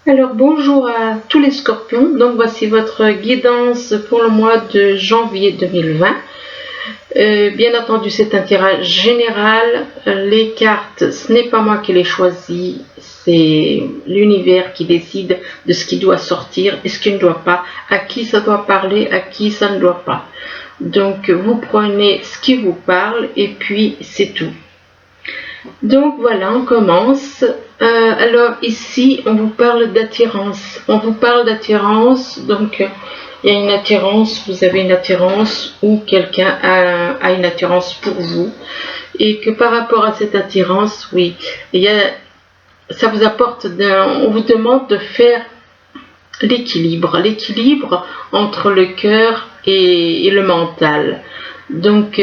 Alors bonjour à tous les scorpions, donc voici votre guidance pour le mois de janvier 2020. Bien entendu c'est un tirage général, les cartes ce n'est pas moi qui les choisis, c'est l'univers qui décide de ce qui doit sortir et ce qui ne doit pas, à qui ça doit parler, à qui ça ne doit pas. Donc vous prenez ce qui vous parle et puis c'est tout. Donc voilà, on commence. Alors ici, on vous parle d'attirance. On vous parle d'attirance, donc il y a une attirance, vous avez une attirance ou quelqu'un a une attirance pour vous. Et que par rapport à cette attirance, oui, ça vous apporte, on vous demande de faire l'équilibre entre le cœur et le mental. Donc,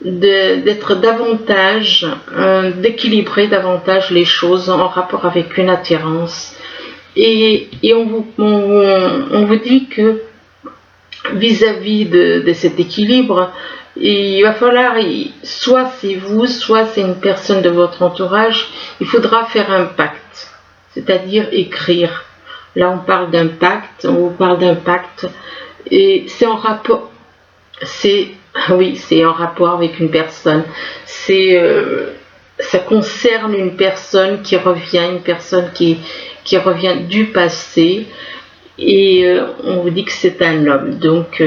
d'être davantage, d'équilibrer davantage les choses en rapport avec une attirance. Et on vous dit que vis-à-vis de cet équilibre, il va falloir, soit c'est vous, soit c'est une personne de votre entourage, il faudra faire un pacte, c'est-à-dire écrire. Là, on parle d'un pacte, on vous parle d'un pacte, et c'est en rapport, oui, c'est en rapport avec une personne. Ça concerne une personne qui revient, qui revient du passé, et on vous dit que c'est un homme. Donc,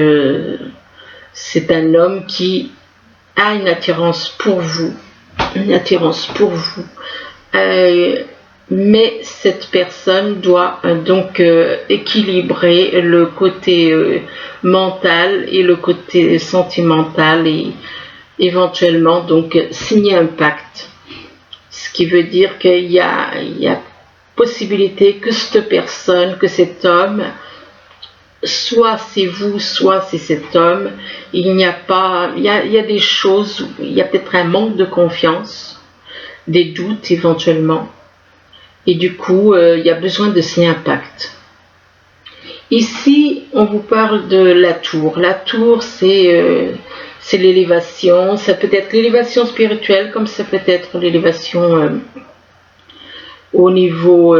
c'est un homme qui a une attirance pour vous, mais cette personne doit donc équilibrer le côté mental et le côté sentimental et éventuellement donc signer un pacte. Ce qui veut dire qu'il y a possibilité que cette personne, que cet homme, soit c'est vous, soit c'est cet homme, il n'y a pas, il y a des choses, il y a peut-être un manque de confiance, des doutes éventuellement. Et du coup, il y a besoin de signer un pacte. Ici, on vous parle de la tour. La tour, c'est l'élévation. Ça peut être l'élévation spirituelle, comme ça peut être l'élévation au niveau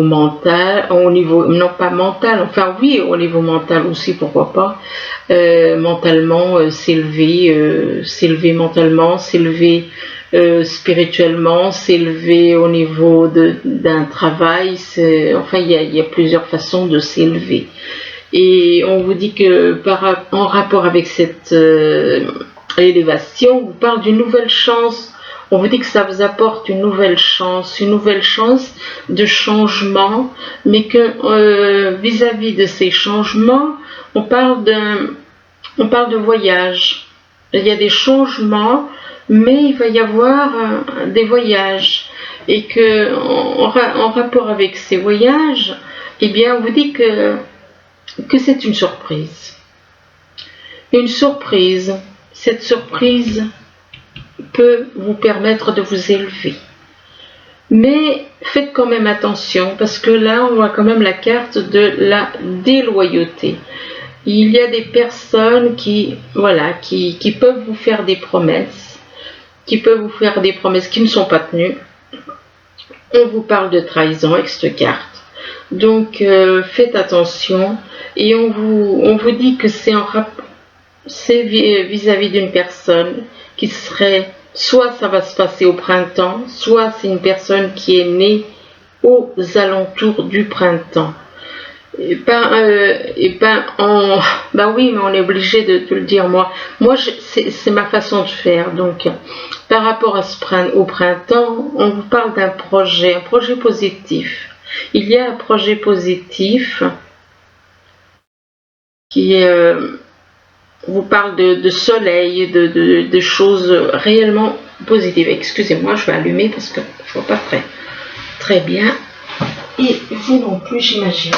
mental, non pas mental, enfin oui, au niveau mental aussi, pourquoi pas. Mentalement, s'élever mentalement, s'élever spirituellement, s'élever au niveau d'un travail, enfin il y a plusieurs façons de s'élever. Et on vous dit que en rapport avec cette élévation, on vous parle d'une nouvelle chance. On vous dit que ça vous apporte une nouvelle chance de changement, mais que vis-à-vis de ces changements, on parle de voyage. Il y a des changements, mais il va y avoir des voyages. Et que en rapport avec ces voyages, eh bien, on vous dit que c'est une surprise. Une surprise. Cette surprise peut vous permettre de vous élever. Mais faites quand même attention, parce que là, on voit quand même la carte de la déloyauté. Il y a des personnes qui peuvent vous faire des promesses, qui ne sont pas tenues. On vous parle de trahison avec cette carte. Donc, faites attention. Et on vous dit que c'est vis-à-vis d'une personne qui serait, soit ça va se passer au printemps, soit c'est une personne qui est née aux alentours du printemps. Oui, mais on est obligé de le dire. Moi c'est ma façon de faire. Donc, par rapport au printemps, on vous parle d'un projet, un projet positif. Il y a un projet positif qui vous parle de soleil, de choses réellement positives. Excusez-moi, je vais allumer parce que je ne vois pas très bien. Et vous non plus, j'imagine.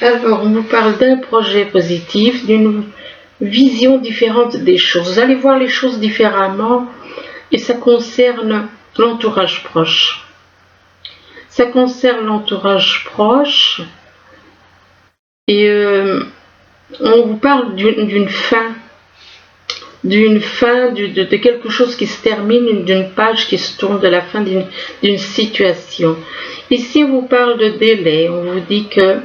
Alors, on vous parle d'un projet positif, d'une vision différente des choses. Vous allez voir les choses différemment et ça concerne l'entourage proche. Ça concerne l'entourage proche et on vous parle d'une fin d'une fin, de quelque chose qui se termine, d'une page qui se tourne, de la fin d'une situation. Ici, on vous parle de délai, on vous dit que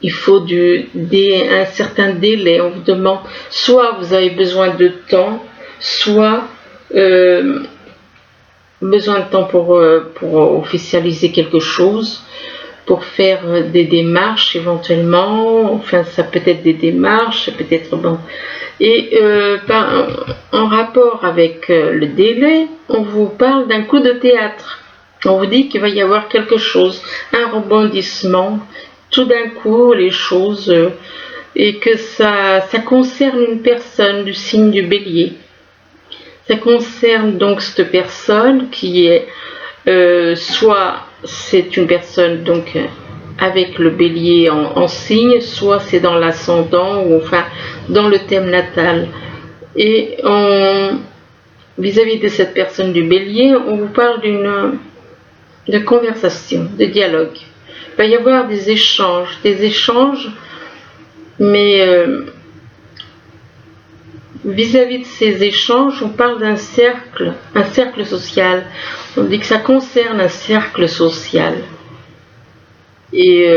il faut un certain délai, on vous demande, soit vous avez besoin de temps, soit besoin de temps pour officialiser quelque chose, pour faire des démarches éventuellement, enfin ça peut être des démarches, ça peut être bon. Et en rapport avec le délai, on vous parle d'un coup de théâtre. On vous dit qu'il va y avoir quelque chose, un rebondissement, tout d'un coup les choses, et que ça concerne une personne du signe du Bélier. Ça concerne donc cette personne qui est soit c'est une personne donc avec le Bélier en signe, soit c'est dans l'ascendant ou enfin dans le thème natal. Et vis-à-vis de cette personne du Bélier, on vous parle de conversation, de dialogue. Il va y avoir des échanges, mais vis-à-vis de ces échanges, on parle d'un cercle, un cercle social. On dit que ça concerne un cercle social. Et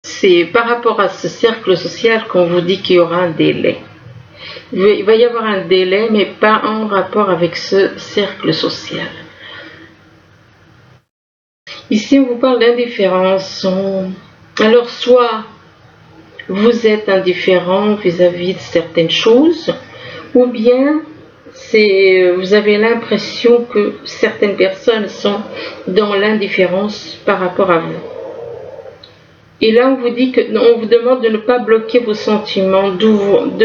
c'est par rapport à ce cercle social qu'on vous dit qu'il y aura un délai. Il va y avoir un délai, mais pas en rapport avec ce cercle social. Ici, on vous parle d'indifférence. Alors, soit vous êtes indifférent vis-à-vis de certaines choses, ou bien vous avez l'impression que certaines personnes sont dans l'indifférence par rapport à vous. Et là, on vous dit on vous demande de ne pas bloquer vos sentiments, de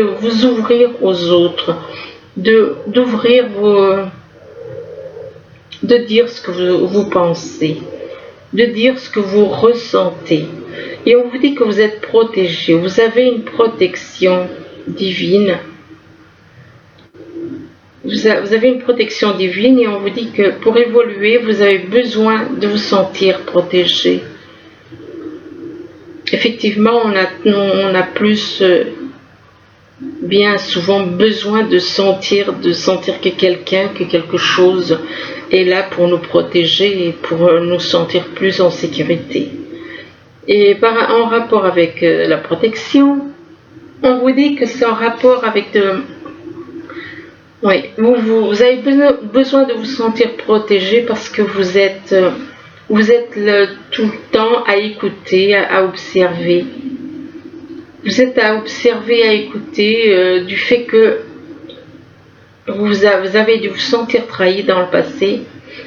vous ouvrir aux autres, de dire ce que vous pensez, de dire ce que vous ressentez. Et on vous dit que vous êtes protégé, vous avez une protection divine. Vous avez une protection divine et on vous dit que pour évoluer, vous avez besoin de vous sentir protégé. Effectivement, on a plus, bien souvent besoin de sentir que quelqu'un, que quelque chose est là pour nous protéger et pour nous sentir plus en sécurité. Et en rapport avec la protection, on vous dit que c'est en rapport avec oui, vous avez besoin de vous sentir protégé parce que vous êtes tout le temps à écouter, à observer. Vous êtes à observer, à écouter du fait que vous avez dû vous sentir trahi dans le passé.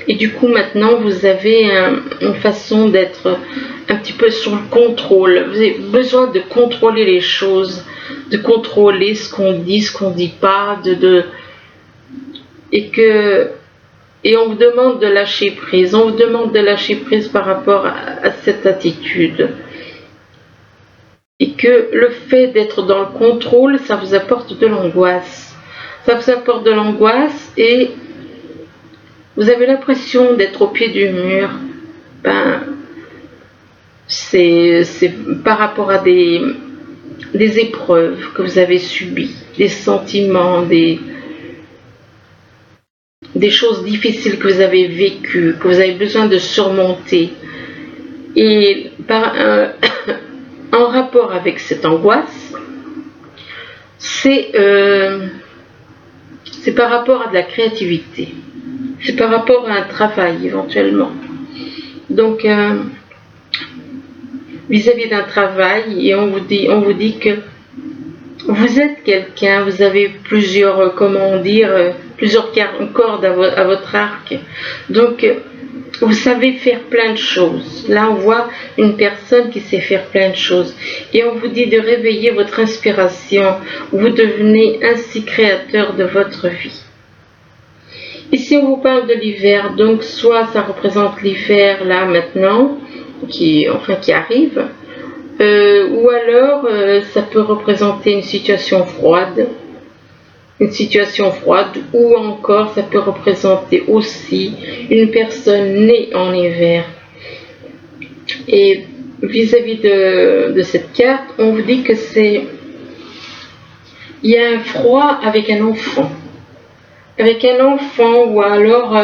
Et du coup, maintenant, vous avez une façon d'être un petit peu sur le contrôle. Vous avez besoin de contrôler les choses, de contrôler ce qu'on dit, ce qu'on ne dit pas, et on vous demande de lâcher prise. On vous demande de lâcher prise par rapport à cette attitude. Et que le fait d'être dans le contrôle, ça vous apporte de l'angoisse. Ça vous apporte de l'angoisse et vous avez l'impression d'être au pied du mur. C'est par rapport à des épreuves que vous avez subies, des sentiments, des choses difficiles que vous avez vécues, que vous avez besoin de surmonter. Et en rapport avec cette angoisse, c'est par rapport à de la créativité. C'est par rapport à un travail éventuellement. Donc, vis-à-vis d'un travail, et on vous dit que vous êtes quelqu'un, vous avez plusieurs, plusieurs cordes à votre arc. Donc, vous savez faire plein de choses. Là, on voit une personne qui sait faire plein de choses. Et on vous dit de réveiller votre inspiration. Vous devenez ainsi créateur de votre vie. Ici, on vous parle de l'hiver. Donc, soit ça représente l'hiver, là, maintenant, qui arrive. Ou alors, ça peut représenter une situation froide. Ou encore ça peut représenter aussi une personne née en hiver. Et vis-à-vis de cette carte, on vous dit que c'est il y a un froid avec un enfant. Avec un enfant ou alors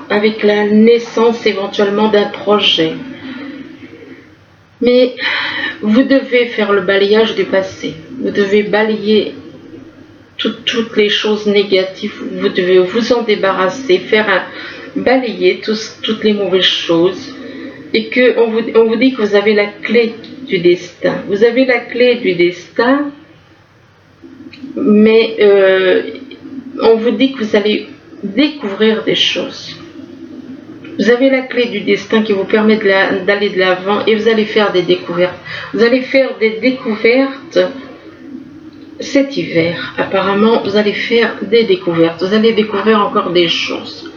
avec la naissance éventuellement d'un projet. Mais vous devez faire le balayage du passé. Vous devez balayer toutes les choses négatives. Vous devez vous en débarrasser, balayer toutes les mauvaises choses. Et qu'on vous dit que vous avez la clé du destin. Vous avez la clé du destin, mais on vous dit que vous allez découvrir des choses. Vous avez la clé du destin qui vous permet d'aller de l'avant et vous allez faire des découvertes. Vous allez faire des découvertes cet hiver. Apparemment, vous allez faire des découvertes. Vous allez découvrir encore des choses.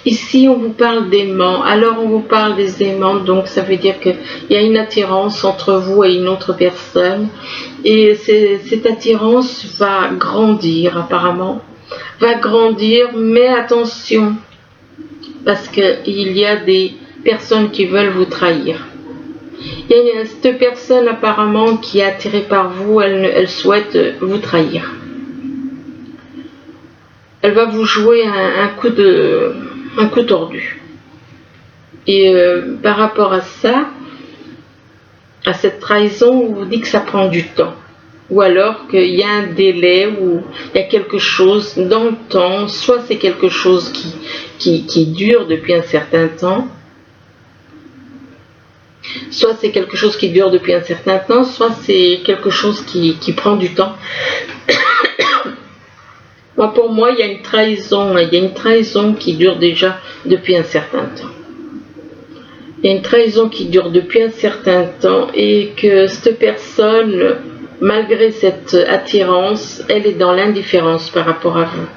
Ici, on vous parle d'aimants. Alors, on vous parle des aimants. Donc, ça veut dire qu'il y a une attirance entre vous et une autre personne. Et cette attirance va grandir, apparemment. Va grandir, mais attention. Parce qu'il y a des personnes qui veulent vous trahir. Il y a cette personne apparemment qui est attirée par vous, elle souhaite vous trahir. Elle va vous jouer un coup tordu. Et par rapport à ça, à cette trahison, on vous dit que ça prend du temps. Ou alors qu'il y a un délai où il y a quelque chose dans le temps, soit c'est quelque chose qui dure depuis un certain temps, soit c'est quelque chose qui dure depuis un certain temps, soit c'est quelque chose qui prend du temps. Pour moi, il y a une trahison qui dure déjà depuis un certain temps. Il y a une trahison qui dure depuis un certain temps et que cette personne, malgré cette attirance, elle est dans l'indifférence par rapport à vous.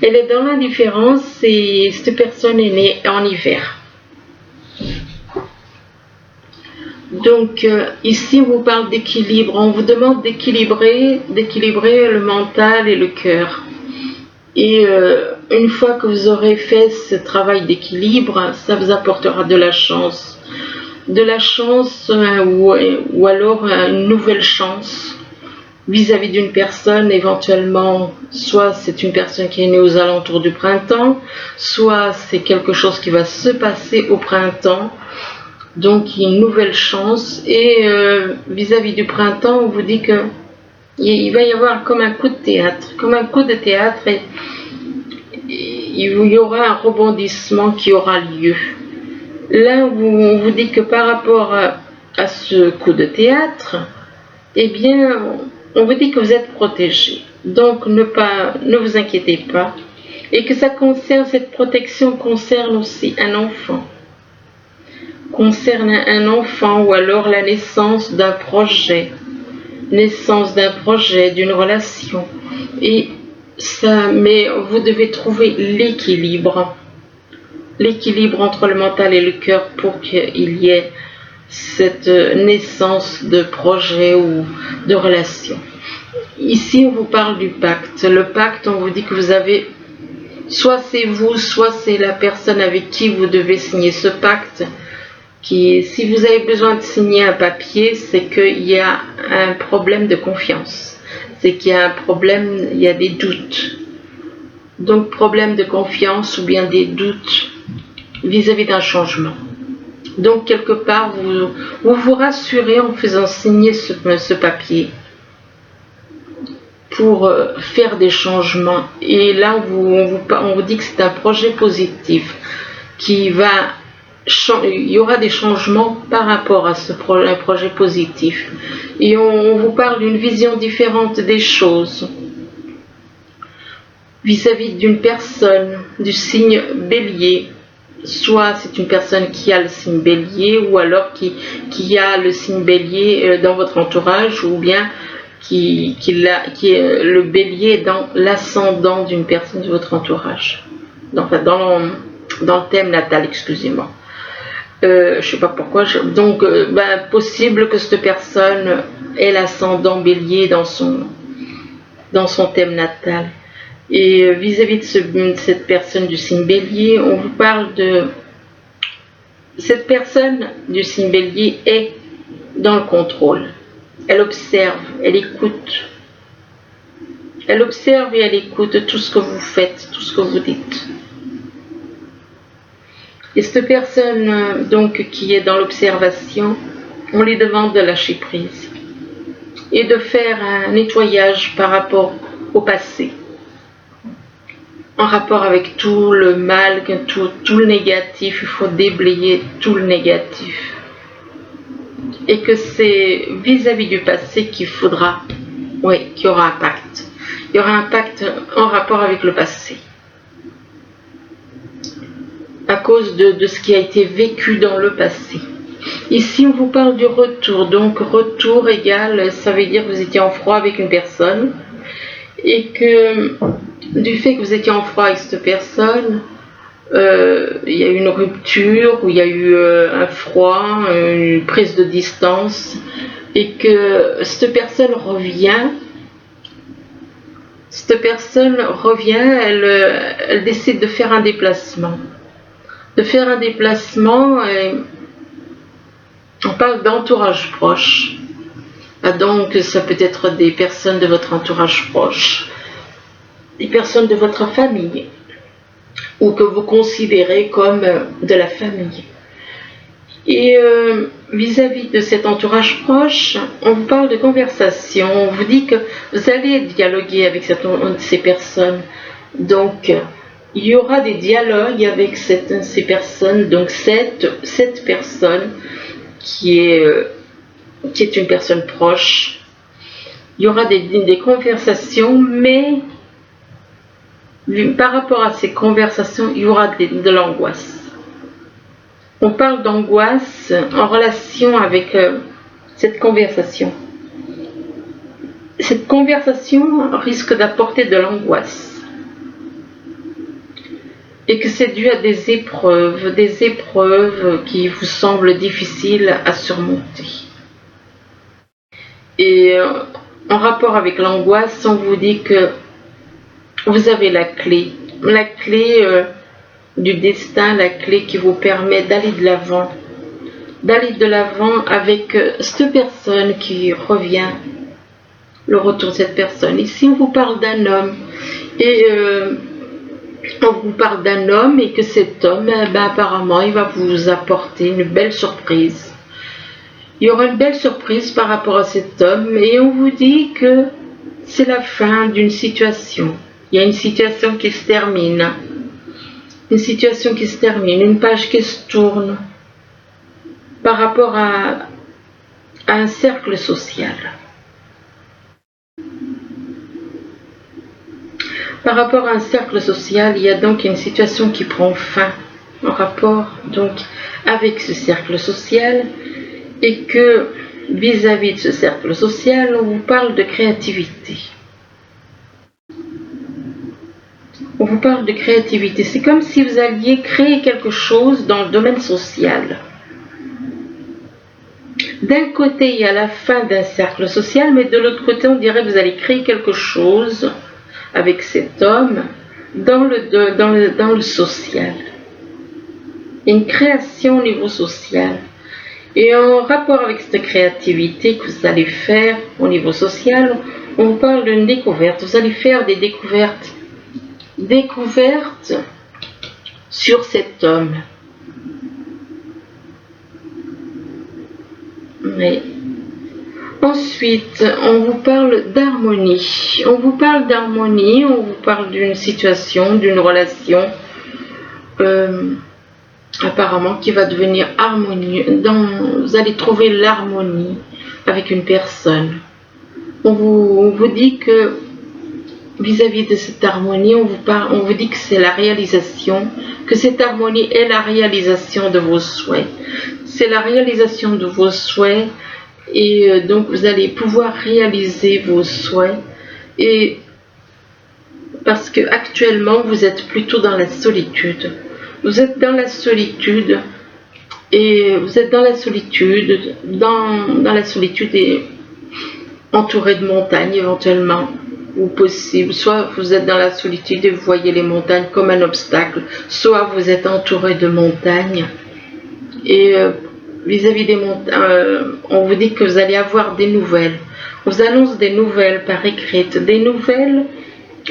Elle est dans l'indifférence et cette personne est née en hiver. Donc ici on vous parle d'équilibre, on vous demande d'équilibrer le mental et le cœur. Et une fois que vous aurez fait ce travail d'équilibre, ça vous apportera de la chance. De la chance ou alors une nouvelle chance vis-à-vis d'une personne éventuellement, soit c'est une personne qui est née aux alentours du printemps, soit c'est quelque chose qui va se passer au printemps. Donc il y a une nouvelle chance et vis-à-vis du printemps, on vous dit que il va y avoir comme un coup de théâtre, et il y aura un rebondissement qui aura lieu. Là, on vous dit que par rapport à ce coup de théâtre, eh bien, on vous dit que vous êtes protégé. Donc ne vous inquiétez pas et que cette protection concerne aussi un enfant. Concerne un enfant ou alors la naissance d'un projet, d'une relation. Et ça, mais vous devez trouver l'équilibre entre le mental et le cœur pour qu'il y ait cette naissance de projet ou de relation. Ici, on vous parle du pacte. Le pacte, on vous dit que vous avez, soit c'est vous, soit c'est la personne avec qui vous devez signer ce pacte. Si vous avez besoin de signer un papier, c'est qu'il y a un problème de confiance. C'est qu'il y a un problème, il y a des doutes. Donc, problème de confiance ou bien des doutes vis-à-vis d'un changement. Donc, quelque part, vous rassurez en faisant signer ce papier pour faire des changements. Et là, on vous dit que c'est un projet positif qui va... Il y aura des changements par rapport à un projet positif. Et on vous parle d'une vision différente des choses vis-à-vis d'une personne du signe bélier. Soit c'est une personne qui a le signe bélier ou alors qui a le signe bélier dans votre entourage ou bien qui est le bélier dans l'ascendant d'une personne de votre entourage. Dans le thème natal, excusez-moi. Je ne sais pas pourquoi. Donc, possible que cette personne ait l'ascendant bélier dans son thème natal. Et vis-à-vis de cette personne du signe bélier, on vous parle de... Cette personne du signe bélier est dans le contrôle. Elle observe, elle écoute. Elle observe et elle écoute tout ce que vous faites, tout ce que vous dites. Et cette personne donc qui est dans l'observation, on lui demande de lâcher prise et de faire un nettoyage par rapport au passé, en rapport avec tout le mal, tout le négatif. Il faut déblayer tout le négatif. Et que c'est vis-à-vis du passé qu'il faudra, oui, qu'il y aura un pacte. Il y aura un pacte en rapport avec le passé. À cause de ce qui a été vécu dans le passé. Ici, on vous parle du retour. Donc, retour égale, ça veut dire que vous étiez en froid avec une personne. Et que, du fait que vous étiez en froid avec cette personne, il y a eu une rupture, où il y a eu un froid, une prise de distance, et que cette personne revient, elle décide de faire un déplacement. On parle d'entourage proche. Donc ça peut être des personnes de votre entourage proche, des personnes de votre famille, ou que vous considérez comme de la famille. Et vis-à-vis de cet entourage proche, on vous parle de conversation, on vous dit que vous allez dialoguer avec ces personnes. Donc, il y aura des dialogues avec ces personnes. Donc, cette personne qui est une personne proche, il y aura des conversations, mais par rapport à ces conversations, il y aura de l'angoisse. On parle d'angoisse en relation avec cette conversation. Cette conversation risque d'apporter de l'angoisse. Et que c'est dû à des épreuves qui vous semblent difficiles à surmonter. Et en rapport avec l'angoisse, on vous dit que vous avez la clé du destin, la clé qui vous permet d'aller de l'avant avec cette personne qui revient, le retour de cette personne. Ici, on vous parle d'un homme, et on vous parle d'un homme, et que cet homme, apparemment, il va vous apporter une belle surprise. Il y aura une belle surprise par rapport à cet homme, et on vous dit que c'est la fin d'une situation. Il y a une situation qui se termine. Une page qui se tourne par rapport à un cercle social. Par rapport à un cercle social, il y a donc une situation qui prend fin en rapport donc avec ce cercle social, et que vis-à-vis de ce cercle social, on vous parle de créativité. On vous parle de créativité. C'est comme si vous alliez créer quelque chose dans le domaine social. D'un côté, il y a la fin d'un cercle social, mais de l'autre côté, on dirait que vous allez créer quelque chose avec cet homme dans le social. Une création au niveau social. Et en rapport avec cette créativité que vous allez faire au niveau social, on vous parle d'une découverte. Vous allez faire des découvertes sur cet homme. Mais ensuite, on vous parle d'harmonie. On vous parle d'une situation, d'une relation apparemment qui va devenir harmonieuse. Vous allez trouver l'harmonie avec une personne. On vous dit que vis-à-vis de cette harmonie, on vous dit que c'est la réalisation, que cette harmonie est la réalisation de vos souhaits. C'est la réalisation de vos souhaits, et donc vous allez pouvoir réaliser vos souhaits, et parce que actuellement vous êtes plutôt dans la solitude. Vous êtes dans la solitude, et et entouré de montagnes éventuellement, ou possible. Soit vous êtes dans la solitude et vous voyez les montagnes comme un obstacle, soit vous êtes entouré de montagnes, et vis-à-vis des montagnes, on vous dit que vous allez avoir des nouvelles. On vous annonce des nouvelles par écrite, des nouvelles,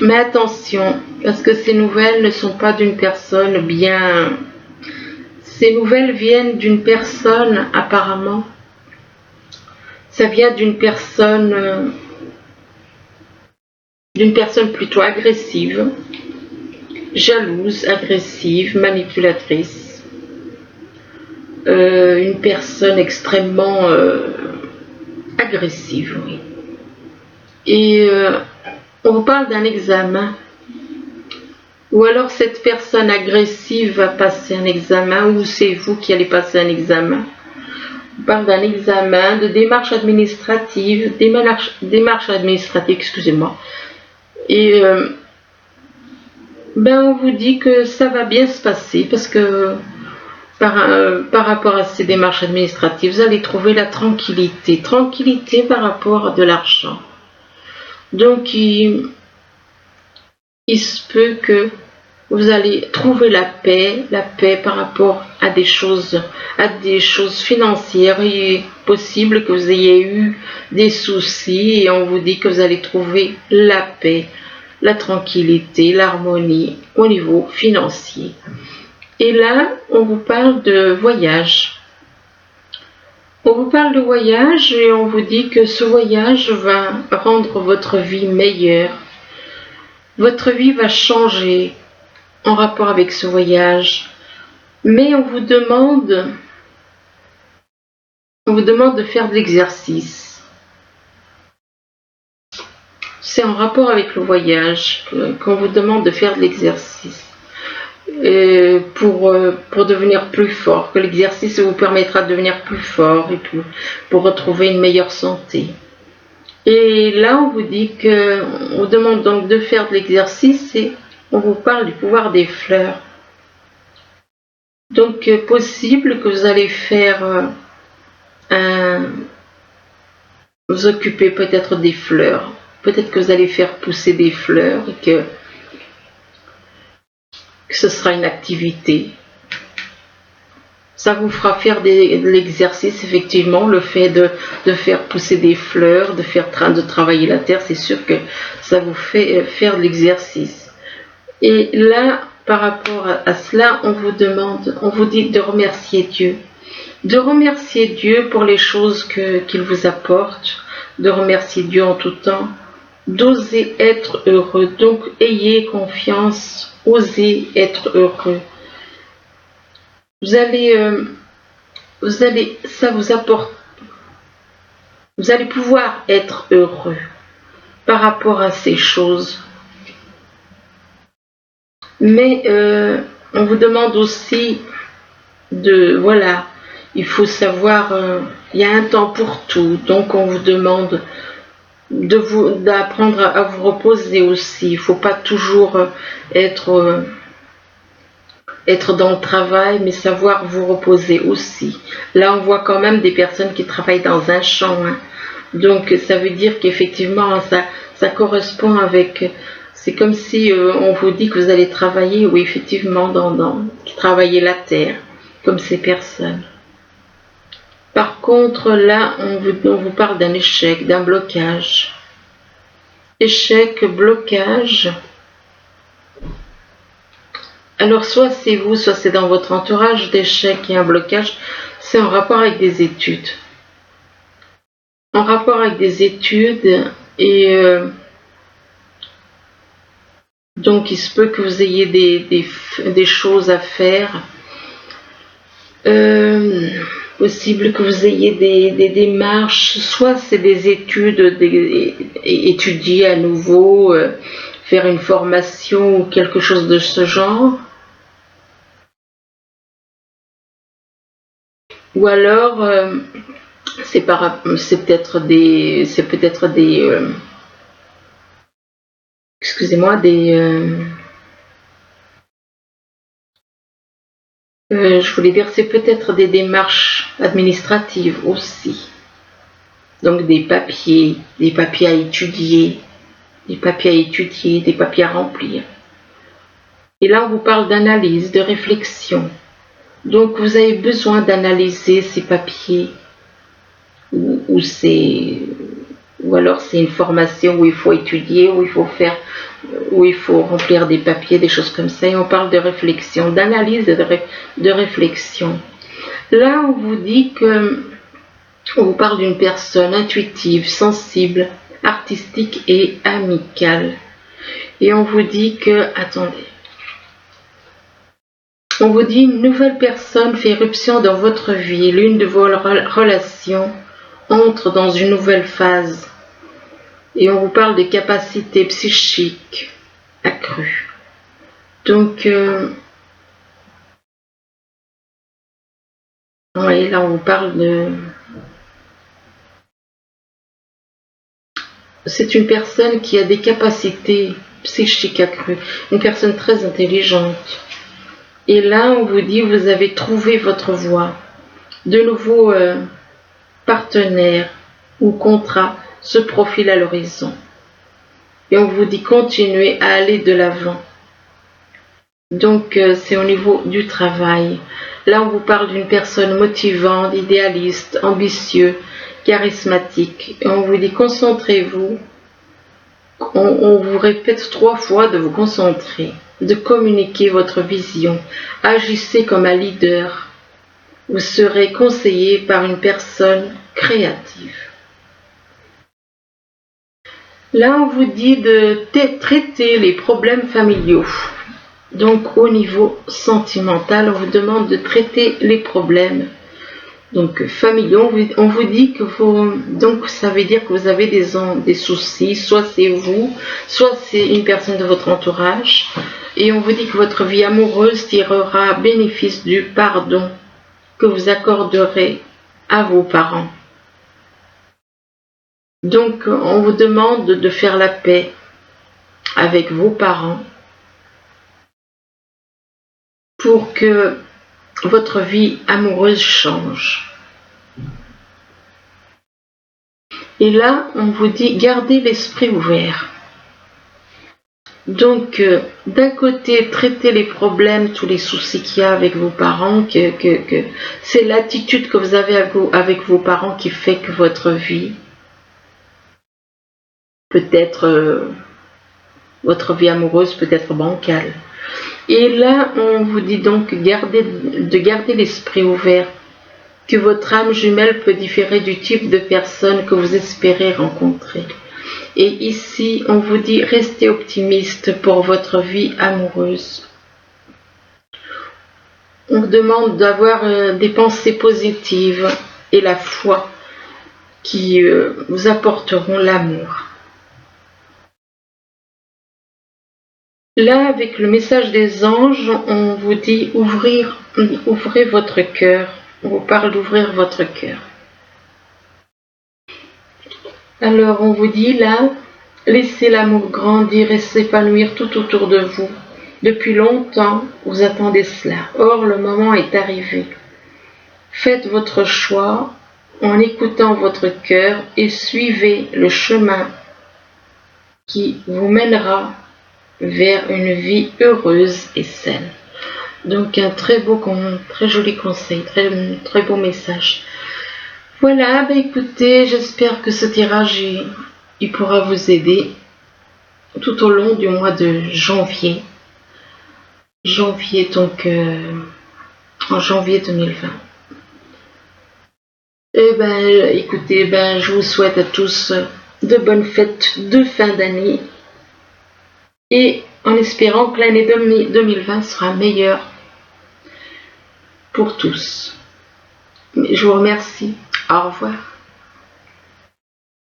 mais attention, parce que ces nouvelles ne sont pas d'une personne bien... Ces nouvelles viennent d'une personne, apparemment, ça vient d'une personne plutôt agressive, jalouse, agressive, manipulatrice, une personne extrêmement agressive, oui. Et on vous parle d'un examen, ou alors cette personne agressive va passer un examen, ou c'est vous qui allez passer un examen. On parle d'un examen, de démarche administrative, excusez-moi. Et on vous dit que ça va bien se passer parce que par rapport à ces démarches administratives, vous allez trouver la tranquillité. Tranquillité par rapport à de l'argent. Donc, il se peut que vous allez trouver la paix par rapport à des choses financières. Il est possible que vous ayez eu des soucis et on vous dit que vous allez trouver la paix, la tranquillité, l'harmonie au niveau financier. Et là, on vous parle de voyage. On vous parle de voyage et on vous dit que ce voyage va rendre votre vie meilleure. Votre vie va changer en rapport avec ce voyage. Mais on vous demande de faire de l'exercice. C'est en rapport avec le voyage qu'on vous demande de faire de l'exercice. Pour devenir plus fort, que l'exercice vous permettra de devenir plus fort et pour retrouver une meilleure santé. Et là, on vous dit que, on vous demande donc de faire de l'exercice et on vous parle du pouvoir des fleurs. Donc, possible que vous allez faire vous occuper peut-être des fleurs. Peut-être que vous allez faire pousser des fleurs et que ce sera une activité. Ça vous fera faire de l'exercice, effectivement, le fait de faire pousser des fleurs, de travailler la terre, c'est sûr que ça vous fait faire de l'exercice. Et là, par rapport à cela, on vous dit de remercier Dieu. De remercier Dieu pour les choses qu'il vous apporte, de remercier Dieu en tout temps, d'oser être heureux. Donc, ayez confiance, osez être heureux. Vous allez pouvoir être heureux par rapport à ces choses. Mais on vous demande aussi il faut savoir, il y a un temps pour tout, donc on vous demande d'apprendre à vous reposer aussi. Il ne faut pas toujours être dans le travail, mais savoir vous reposer aussi. Là, on voit quand même des personnes qui travaillent dans un champ. Hein. Donc, ça veut dire qu'effectivement, ça correspond avec... C'est comme si on vous dit que vous allez travailler, oui, effectivement, travailler la terre, comme ces personnes. Par contre, là, on vous parle d'un échec, d'un blocage. Échec, blocage... Alors, soit c'est vous, soit c'est dans votre entourage, d'échec et un blocage, c'est en rapport avec des études. En rapport avec des études, et donc il se peut que vous ayez des choses à faire. Possible que vous ayez des démarches, soit c'est des études, étudier à nouveau, faire une formation ou quelque chose de ce genre. Ou alors, c'est peut-être des excusez-moi, je voulais dire, c'est peut-être des démarches administratives aussi. Donc des papiers à étudier, des papiers à remplir. Et là, on vous parle d'analyse, de réflexion. Donc, vous avez besoin d'analyser ces papiers ou ces ou alors c'est une formation où il faut étudier, où il faut remplir des papiers, des choses comme ça. Et on parle de réflexion, d'analyse, de réflexion. Là, on vous dit que on vous parle d'une personne intuitive, sensible, artistique et amicale. Et on vous dit que, attendez, on vous dit une nouvelle personne fait éruption dans votre vie. L'une de vos relations entre dans une nouvelle phase. Et on vous parle de capacités psychiques accrues. Donc, oui, là on vous parle de... C'est une personne qui a des capacités psychiques accrues, une personne très intelligente. Et là, on vous dit, vous avez trouvé votre voie. De nouveaux partenaires ou contrats se profilent à l'horizon. Et on vous dit, continuez à aller de l'avant. Donc, c'est au niveau du travail. Là, on vous parle d'une personne motivante, idéaliste, ambitieux, charismatique. Et on vous dit, concentrez-vous. On vous répète 3 fois de vous concentrer, de communiquer votre vision. Agissez comme un leader. Vous serez conseillé par une personne créative. Là, on vous dit de traiter les problèmes familiaux. Donc, au niveau sentimental, on vous demande de traiter les problèmes donc familiaux. On vous dit que donc ça veut dire que vous avez des soucis, soit c'est vous, soit c'est une personne de votre entourage. Et on vous dit que votre vie amoureuse tirera bénéfice du pardon que vous accorderez à vos parents. Donc, on vous demande de faire la paix avec vos parents pour que votre vie amoureuse change. Et là, on vous dit, gardez l'esprit ouvert. Donc, d'un côté, traitez les problèmes, tous les soucis qu'il y a avec vos parents, que c'est l'attitude que vous avez avec vos parents qui fait que votre vie peut-être votre vie amoureuse peut être bancale. Et là, on vous dit donc de garder l'esprit ouvert, que votre âme jumelle peut différer du type de personne que vous espérez rencontrer. Et ici, on vous dit restez optimiste pour votre vie amoureuse. On vous demande d'avoir des pensées positives et la foi qui vous apporteront l'amour. Là, avec le message des anges, on vous dit ouvrez votre cœur. On vous parle d'ouvrir votre cœur. Alors, on vous dit là, laissez l'amour grandir et s'épanouir tout autour de vous. Depuis longtemps, vous attendez cela. Or, le moment est arrivé. Faites votre choix en écoutant votre cœur et suivez le chemin qui vous mènera vers une vie heureuse et saine. Donc un très joli conseil, très beau message. Voilà, écoutez, j'espère que ce tirage il pourra vous aider tout au long du mois de janvier. Donc en janvier 2020. Et écoutez, je vous souhaite à tous de bonnes fêtes de fin d'année. Et en espérant que l'année 2020 sera meilleure pour tous. Je vous remercie. Au revoir.